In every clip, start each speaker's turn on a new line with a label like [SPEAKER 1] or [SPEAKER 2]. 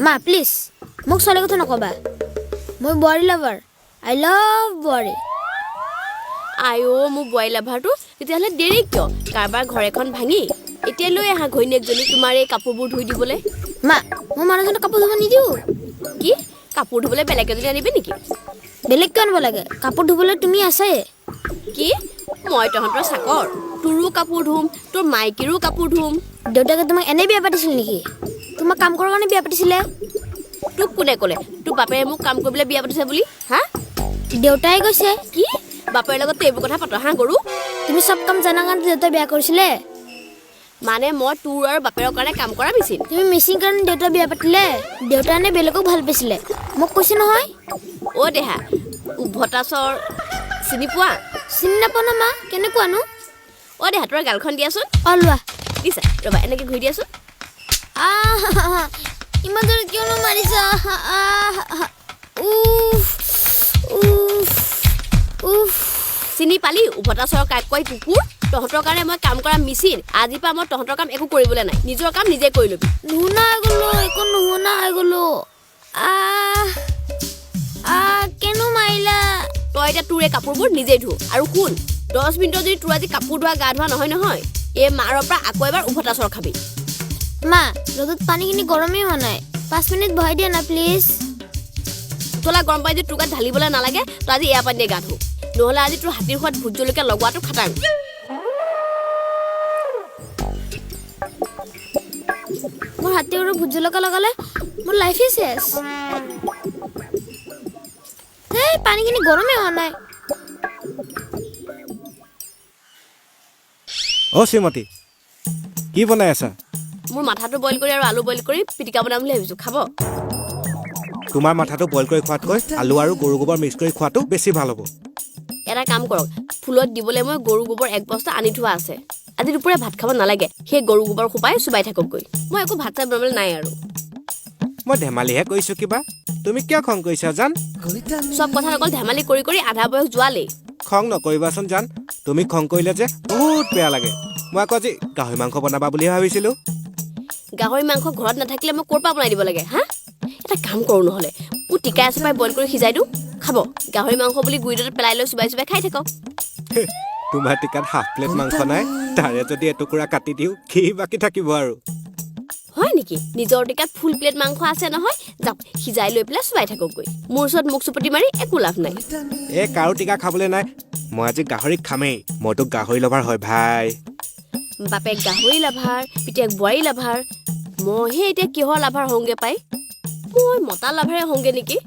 [SPEAKER 1] মা প্লিজ মোক ছোৱালী কথা নক'বা মই বোৱাৰী লাভাৰ আই লাভ বোৱাৰী
[SPEAKER 2] আইঅ মোৰ বোৱাৰী লাভাৰটো তেতিয়াহ'লে দেৰি কিয় কাৰোবাৰ ঘৰ এখন ভাঙি এতিয়া লৈ আহা ঘৈণীয়েকজনী তোমাৰ এই কাপোৰবোৰ ধুই দিবলৈ
[SPEAKER 1] মা মই মানুহজনক কাপোৰ ধুব নিদিওঁ
[SPEAKER 2] কি কাপোৰ ধুবলৈ বেলেগ এজনী আনিবি নেকি
[SPEAKER 1] বেলেগ কিয় আনিব লাগে কাপোৰ ধুবলৈ তুমি আছে
[SPEAKER 2] কি মই তহঁতৰ চাকৰ তোৰো কাপোৰ ধুম তোৰ মাইকীৰো কাপোৰ ধুম
[SPEAKER 1] দেউতাকে তোমাক এনেই বিয়া পাতিছিল নেকি তোমাক কাম কৰাৰ কাৰণে বিয়া পাতিছিলে
[SPEAKER 2] তোক কোনে ক'লে তোৰ বাপেৰে মোক কাম কৰিবলৈ বিয়া পাতিছে বুলি হা
[SPEAKER 1] দেউতাই কৈছে
[SPEAKER 2] কি বাপেৰ লগত এইবোৰ কথা পাত হা গৰু
[SPEAKER 1] তুমি চব কাম জানা কাৰণে দেউতাই বিয়া কৰিছিলে
[SPEAKER 2] মানে মই তোৰ আৰু বাপেৰৰ কাৰণে কাম কৰা মেচিন
[SPEAKER 1] তুমি মিচিং কাৰণে দেউতাই বিয়া পাতিলে দেউতাই নে বেলেগক ভাল পাইছিলে মোক কৈছে নহয়
[SPEAKER 2] অ' দেহা উভতা চৰ চিনি পোৱা
[SPEAKER 1] চিনি নাপাওঁ না মা কেনেকুৱানো
[SPEAKER 2] অ' দেহা তোৰ গালখন দিয়াচোন
[SPEAKER 1] অঁ লোৱা
[SPEAKER 2] দিছা ৰ'বা এনেকৈ ঘূৰি দিয়াচোন
[SPEAKER 1] ইমান জোৰে কিয়নো মাৰিছা উফ উফ উফ
[SPEAKER 2] চিনি পালি উভতা চৰৰ কাক কয় কুকুৰ তহঁতৰ কাৰণে মই কাম কৰা মেচিন আজিৰ পৰা মই তহঁতৰ কাম একো কৰিবলৈ নাই নিজৰ কাম নিজে কৰি ল'বি
[SPEAKER 1] নুশুনা হৈ গ'লো একো নুশুনা হৈ গ'লো কেনো মাৰিলা
[SPEAKER 2] তই এতিয়া তোৰ এই কাপোৰবোৰ নিজেই ধু আৰু শুন 10 মিনিটত যদি তোৰ আজি কাপোৰ ধোৱা গা ধোৱা নহয় এই মাৰৰ পৰা আকৌ এবাৰ উভতা চৰ খাবি
[SPEAKER 1] মা ৰ'দত পানীখিনি গৰমেই হোৱা নাই 5 মিনিট বহাই দিয়া না প্লিজ
[SPEAKER 2] উতলা গৰম পানী যদি তোৰ গাত ঢালিবলৈ নালাগে তই আজি এয়া পানী দিয়ে গা ধু নহ'লে আজি তোৰ হাতীৰ সোৱাদ ভোট জলকীয়া লগোৱাটো খাটাং
[SPEAKER 1] মোৰ হাতীৰ আৰু ভোট জলকীয়া লগালে মোৰ লাইফেই চেছ এই পানীখিনি গৰমেই হোৱা নাই
[SPEAKER 3] অ' শ্ৰীমতী কি বনাই আছা
[SPEAKER 2] মোৰ মাথাটো বইল কৰি আৰু আলু বইল কৰি পিটিকা বনাম বুলি ভাবিছোঁ খাব
[SPEAKER 3] তোমাৰ মাথাটো বইল কৰি খোৱাতকৈ আলু আৰু গৰু গোবৰ মিক্স কৰি খোৱাটো বেছি ভাল হ'ব
[SPEAKER 2] এটা কাম কৰক ফুলত দিবলৈ মই গৰু গোবৰ 1 বস্তা আনি থোৱা আছে আজি দুপৰীয়া ভাত খাব নালাগে সেই গৰু গোবৰ সোপাই চুবাই থাককগৈ মই একো ভাত চাত বনাবলৈ নাই আৰু
[SPEAKER 3] মই ধেমালিহে কৰিছোঁ কিবা তুমি কিয় খং কৰিছা জান
[SPEAKER 2] চব কথা অকল ধেমালি কৰি কৰি আধা বয়স যোৱালেই
[SPEAKER 3] খং নকৰিবাচোন জান তুমি খং কৰিলে যে বহুত বেয়া লাগে মই আকৌ আজি গাহৰি মাংস বনাবা বুলি ভাবিছিলোঁ
[SPEAKER 2] গাহৰি মাংস ঘৰত নাথাকিলে মই ক'ৰ পৰা বনাই দিব লাগে হা এটা কাম কৰোঁ নহ'লে মোৰ টিকা এচপাই বইল কৰি সিজাই দিওঁ খাব গাহৰি মাংস বুলি গুৰিটোত পেলাই লৈ চুবাই চুবাই খাই থাকক
[SPEAKER 3] তোমাৰ টিকাত হাফ প্লেট মাংস নাই তাৰে যদি এটুকুৰা কাটি দিওঁ কি বাকী থাকিব আৰু
[SPEAKER 2] হয় নেকি নিজৰ টিকাত ফুল প্লেট মাংস আছে নহয় যাওক সিজাই লৈ পেলাই চুবাই থাককগৈ মোৰ ওচৰত মুখ চুপতি মাৰি একো লাভ নাই
[SPEAKER 3] এই কাৰো টিকা খাবলৈ নাই মই আজি গাহৰি খামেই মইতো গাহৰি লভাৰ হয় ভাই
[SPEAKER 2] বাপেক গাহৰি লাভাৰ পিতেক বোৱাৰী লাভাৰ মইহে এতিয়া কিহৰ লাভাৰ হওঁগে পাই মই মতা লাভাৰে হওঁগে নেকি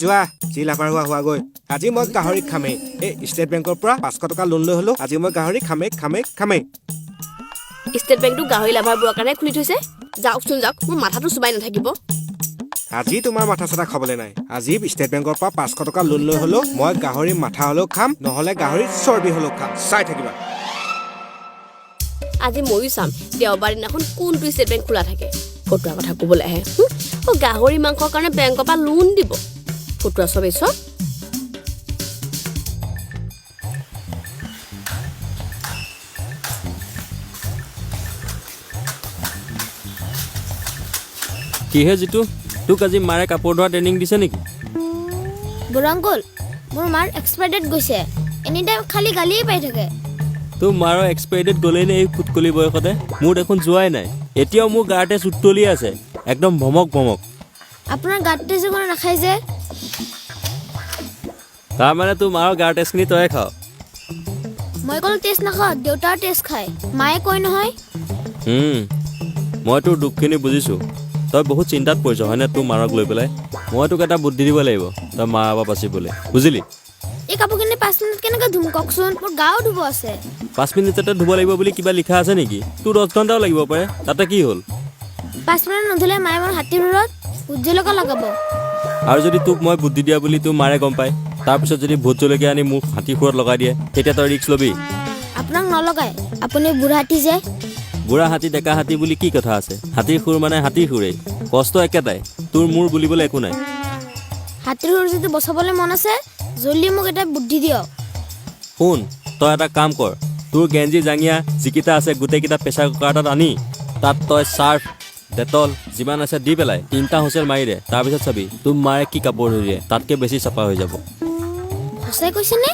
[SPEAKER 3] যোৱা যি লাভাৰ হোৱাগৈ আজি মই গাহৰি খামেই এই ষ্টেট বেংকৰ পৰা 500 টকা লোন লৈ হ'লেও আজি মই গাহৰি খামেই
[SPEAKER 2] ষ্টেট বেংকটো গাহৰি লাভাৰবোৰৰ কাৰণে খুলি থৈছে যাওকচোন যাওক মোৰ মাথাটো চুবাই নাথাকিব
[SPEAKER 3] আজি তোমাৰ মাথা চাথা খাবলৈ নাই আজি ষ্টেট বেংকৰ পৰা 500 টকা লোন লৈ হ'লেও মই গাহৰি মাথা হ'লেও খাম নহ'লে গাহৰি চৰ্বি হ'লেও খাম চাই থাকিবা
[SPEAKER 2] আজি ময়ো চাম দেওবাৰ দিনাখন কোনটো ষ্টেট বেংক খোলা থাকে ফটোৱা কথা ক'বলৈ আহে গাহৰি মাংসৰ কাৰণে বেংকৰ পৰা লোন দিব ফটোৱা চবেই চব
[SPEAKER 4] কিহে জিতু তোক আজি মাৰে কাপোৰ ধোৱা ট্ৰেইনিং দিছে নেকি
[SPEAKER 1] বুঢ়া আংকুল মোৰ মাৰ এক্সপায়াৰ ডেট গৈছে এনি টাইম খালি গালিয়ে পাই থাকে
[SPEAKER 4] তোৰ মাৰৰ এক্সপায়াৰ ডেট গ'লেই নে এই ফুটকলি বয়সতে মোৰ দেখোন যোৱাই নাই এতিয়াও মোৰ গাতে চুটলি আছে একদম ভমক
[SPEAKER 1] আপোনাৰ গাত টেষ্ট কোনো নাখায় যে
[SPEAKER 4] তাৰমানে তোৰ মাৰৰ গাৰ টেষ্টখিনি তয়ে খাৱ
[SPEAKER 1] মই অকল টেষ্ট নাখাওঁ দেউতাৰ টেষ্ট খায় মায়ে কয় নহয়
[SPEAKER 4] মই তোৰ দুখখিনি বুজিছোঁ তই বহুত চিন্তাত পৰিছ হয়নে তোৰ মাৰক লৈ পেলাই মই তোক এটা বুদ্ধি দিব লাগিব তই মাৰ পৰা বাচিবলৈ বুজিলি
[SPEAKER 1] এই কাপোৰখিনি 5 মিনিট কেনেকৈ ধুম কওকচোন মোৰ গাও ধুব আছে
[SPEAKER 4] 5 মিনিটতে ধুব লাগিব বুলি কিবা লিখা আছে নেকি তোৰ 10 ঘণ্টাও লাগিব পাৰে তাতে কি হ'ল
[SPEAKER 1] 5 মিনিট নধুলে মায়ে মোৰ হাতীৰ মূৰত ভোট জলকীয়া লগাব
[SPEAKER 4] আৰু যদি তোক মই বুদ্ধি দিয়া বুলি তোৰ মাৰে গম পায় তাৰপিছত যদি ভোট জলকীয়া আনি মোক হাতী খুৰত লগাই দিয়ে তেতিয়া তই ৰিক্স ল'বি
[SPEAKER 1] আপোনাক নলগায় আপুনি বুঢ়া হাতী যে
[SPEAKER 4] বুঢ়া হাতী ডেকা হাতী বুলি কি কথা আছে হাতীৰ সুৰ মানে হাতীৰ সুৰেই কষ্ট একেটাই তোৰ মোৰ বুলিবলৈ একো নাই
[SPEAKER 1] হাতীৰ সুৰ যদি বচাবলৈ মন আছে জলদি মোক এটা বুদ্ধি দিয়ক
[SPEAKER 4] শুন তই এটা কাম কৰ তোৰ গেঞ্জি জাঙিয়া যিকেইটা আছে গোটেইকেইটা প্ৰেছাৰ কুকাৰ এটাত আনি তাত তই চাৰ্ফ ডেটল যিমান আছে দি পেলাই 3টা হুঁচেল মাৰি দে তাৰপিছত চাবি তোৰ মায়ে কি কাপোৰ ধুই দিয়ে তাতকে বেছি চাফা হৈ যাব
[SPEAKER 1] সঁচাই কৈছেনে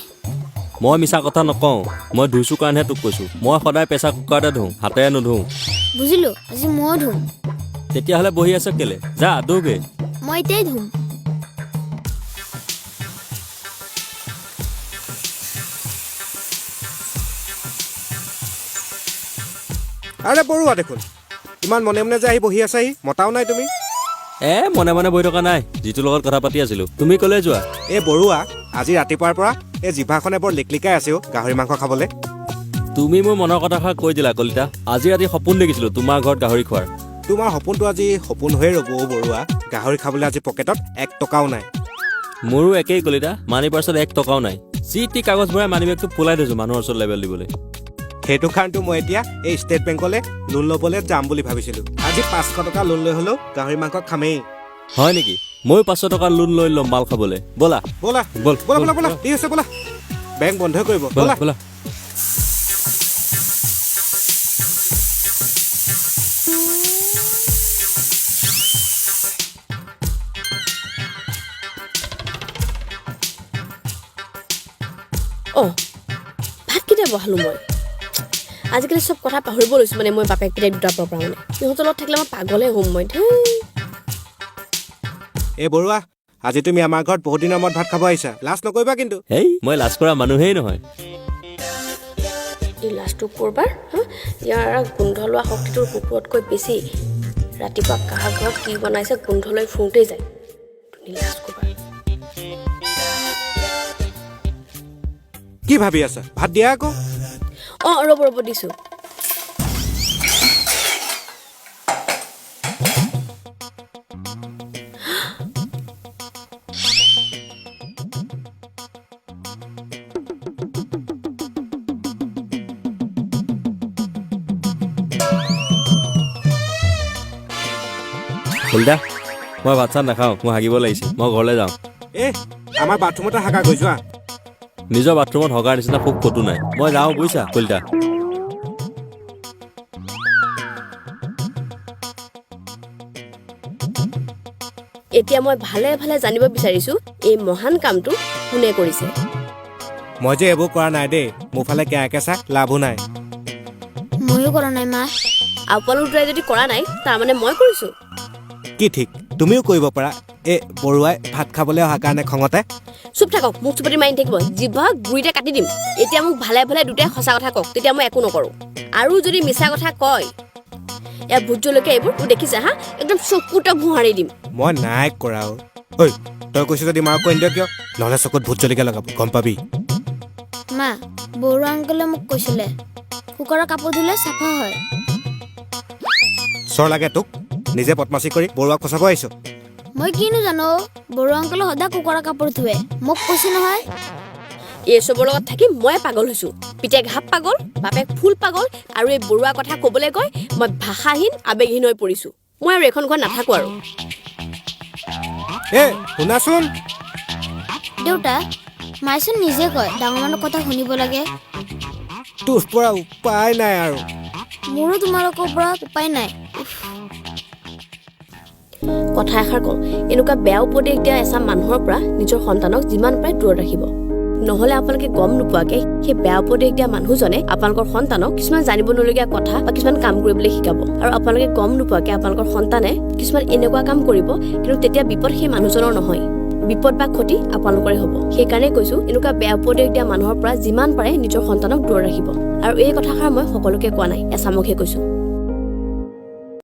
[SPEAKER 4] মই মিছা কথা নকওঁ মই ধুইছোঁ কাৰণেহে তোক কৈছোঁ মই সদায় প্ৰেছাৰ কুকাৰতে ধুওঁ হাতেৰে নুধুওঁ
[SPEAKER 1] বুজিলো আজি ময়ো ধুম
[SPEAKER 4] তেতিয়াহ'লে বহি আছ কেলে যা ধুগে
[SPEAKER 1] মই এতিয়াই ধুম
[SPEAKER 3] আৰে বৰুৱা দেখোন ইমান মনে মনে যে আহি বহি আছাহি মতাও নাই তুমি
[SPEAKER 4] মনে মনে বহি থকা নাই যিটোৰ লগত কথা পাতি আছিলোঁ তুমি ক'লে যোৱা
[SPEAKER 3] এই বৰুৱা আজি ৰাতিপুৱাৰ পৰা এই জিভাখনে বৰ লিকলিকাই আছে গাহৰি মাংস খাবলৈ
[SPEAKER 4] তুমি মোৰ মনৰ কথাষাৰ কৈ দিলা কলিতা আজি ৰাতি সপোন দেখিছিলোঁ তোমাৰ ঘৰত গাহৰি খোৱাৰ
[SPEAKER 3] তোমাৰ সপোনটো আজি সপোন হৈয়ে ৰ'ব বৰুৱা গাহৰি খাবলৈ আজি পকেটত 1 টকাও নাই
[SPEAKER 4] মোৰো একেই কলিতা মানি পাৰ্চত 1 টকাও নাই যি টি কাগজ ভৰাই মানি বেগটো পোলাই থৈছোঁ মানুহৰ ওচৰত লেবেল দিবলৈ
[SPEAKER 3] সেইটো কাৰণটো মই এতিয়া এই ষ্টেট বেংকলৈ লোন ল'বলৈ যাম বুলি ভাবিছিলোঁ আজি 500 টকা লোন লৈ হ'লেও গাহৰি মাংস খামেই
[SPEAKER 4] হয় নেকি ময়ো 500 টকা লোন লৈ ল'ম মাল খাবলৈ ব'লা
[SPEAKER 3] ব'লা
[SPEAKER 4] ব'ল
[SPEAKER 3] ব'লা ব'লা ব'লা ঠিক আছে ব'লা বেংক বন্ধই কৰিব
[SPEAKER 4] ব'লা
[SPEAKER 3] ব'লা
[SPEAKER 4] ব'লা
[SPEAKER 2] অঁ ভাত কেতিয়া বহালোঁ মই আজিকালি চব কথা পাহৰিব লৈছোঁ মানে মই বাপেক পিতাই দুটাৰ পৰা মানে সিহঁতৰ লগত থাকিলে মই পাগলে হ'ম মই
[SPEAKER 3] এই বৰুৱা আজি তুমি আমাৰ ঘৰত বহুত দিনৰ মূৰত ভাত খাব আহিছা লাজ নকৰিবা কিন্তু
[SPEAKER 4] হেই মই লাজ কৰা মানুহেই নহয়
[SPEAKER 2] এই লাষ্টটো কৰবাৰ ইয়াৰ গোন্ধ লোৱা শক্তিটোৰ কুকুৰতকৈ বেছি ৰাতিপুৱা কাৰ ঘৰত কি বনাইছে গোন্ধ লৈ ফুৰোঁতেই যায় তুমি লাজ কৰবাৰ
[SPEAKER 3] কি ভাবি আছা ভাত দিয়া আকৌ
[SPEAKER 2] অঁ ৰ'ব দিছোঁ
[SPEAKER 4] কলিতা মই ভাত চাত নাখাওঁ মই হাগিব লাগিছে মই ঘৰলৈ যাওঁ
[SPEAKER 3] আমাৰ বাথৰুমতে হাগা গৈ যোৱা
[SPEAKER 4] নিজৰ বাথৰুমত হগাৰ নিচিনা খুব ক'তো নাই মই যাওঁ বুজিছা কলিতা
[SPEAKER 2] এতিয়া মই ভালে ভালে জানিব বিচাৰিছোঁ এই মহান কামটো কোনে কৰিছে
[SPEAKER 3] মই যে এইবোৰ কৰা নাই দেই মোৰ ফালে কেয়াকে চা লাভো নাই
[SPEAKER 1] ময়ো কৰা নাই মা
[SPEAKER 2] আপোনালোক দুটাই যদি কৰা নাই তাৰমানে মই কৰিছোঁ
[SPEAKER 3] কি ঠিক তুমিও কৰিব পাৰা এই বৰুৱাই ভাত খাবলৈ অহা কাৰণে খঙতে
[SPEAKER 2] চুপ থাকক মোক চুপতি মাৰি থাকিব জিভা গুৰিতে কাটি দিম এতিয়া মোক ভালে ভালে দুটাই সঁচা কথা কওক তেতিয়া মই একো নকৰোঁ আৰু যদি মিছা কথা কয় এয়া ভোট জলকীয়া এইবোৰ দেখিছে হা একদম চকুত ভুহাৰি দিম
[SPEAKER 3] মই নাই কৰা ঐ তই কৈছ যদি মাক কৈ নিদিয় কিয় নহ'লে চকুত ভোট জলকীয়া লগাব গম পাবি
[SPEAKER 1] মা বৰুৱা আংকলে মোক কৈছিলে কুকাৰৰ কাপোৰ ধুলে চাফা হয়
[SPEAKER 3] চৰ লাগে তোক নিজে পদ্মাচি কৰি বৰুৱাক ফচাব আহিছ
[SPEAKER 1] মই কিনো জানো বৰুৱা আংকলে সদায় কুকাৰৰ কাপোৰ ধুৱে মোক কৈছে নহয়
[SPEAKER 2] এই চবৰ লগত থাকি মই পাগল হৈছোঁ পিতেক হাফ পাগল বাপেক ফুল পাগল আৰু এই বৰুৱা কথা ক'বলৈ গৈ মই ভাষাহীন আৱেগহীন হৈ পৰিছোঁ মই আৰু এখন ঘৰত নাথাকোঁ আৰু
[SPEAKER 3] শুনাচোন
[SPEAKER 1] দেউতা মায়েচোন নিজে কয় ডাঙৰ মানুহৰ কথা শুনিব লাগে
[SPEAKER 3] তোৰ পৰা উপায় নাই আৰু
[SPEAKER 1] মোৰো তোমালোকৰ পৰা উপায় নাই
[SPEAKER 2] কথা এষাৰ কওঁ এনেকুৱা বেয়া উপদেশ দিয়া এচাম মানুহৰ পৰা নিজৰ সন্তানক যিমান পাৰে দূৰত ৰাখিব নহ'লে আপোনালোকে গম নোপোৱাকৈ সেই বেয়া উপদেশ দিয়া মানুহজনে আপোনালোকৰ সন্তানক কিছুমান জানিব নলগীয়া কথা বা কিছুমান কাম কৰিবলৈ শিকাব আৰু আপোনালোকে গম নোপোৱাকৈ আপোনালোকৰ সন্তানে কিছুমান এনেকুৱা কাম কৰিব কিন্তু তেতিয়া বিপদ সেই মানুহজনৰ নহয় বিপদ বা ক্ষতি আপোনালোকৰে হ'ব সেইকাৰণে কৈছোঁ এনেকুৱা বেয়া উপদেশ দিয়া মানুহৰ পৰা যিমান পাৰে নিজৰ সন্তানক দূৰত ৰাখিব আৰু এই কথাষাৰ মই সকলোকে কোৱা নাই এচামকহে কৈছোঁ